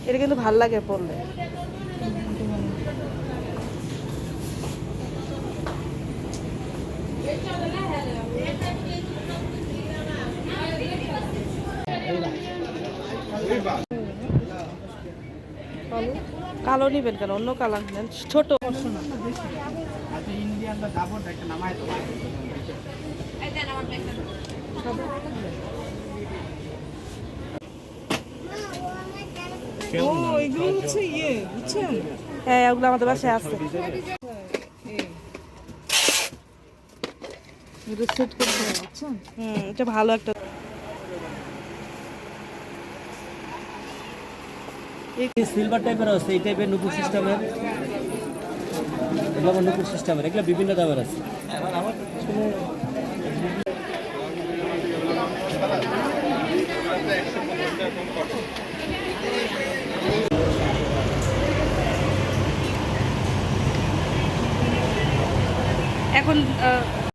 এটা কিন্তু ভাল লাগে পরলে। কালো নিবেন কেন? অন্য কালার নেন, ছোট। এগুলো হচ্ছে ইয়ে, বুঝছেন? হ্যাঁ, ওগুলো আমাদের বাসায় আছে। এটা সেট করতে হবে, বুঝছেন? এটা ভালো একটা। সিলভার টাইপের আছে, এই টাইপের নুপুর সিস্টেমের, এগুলো নুপুর সিস্টেমের, এগুলো বিভিন্ন দামের আছে। এখন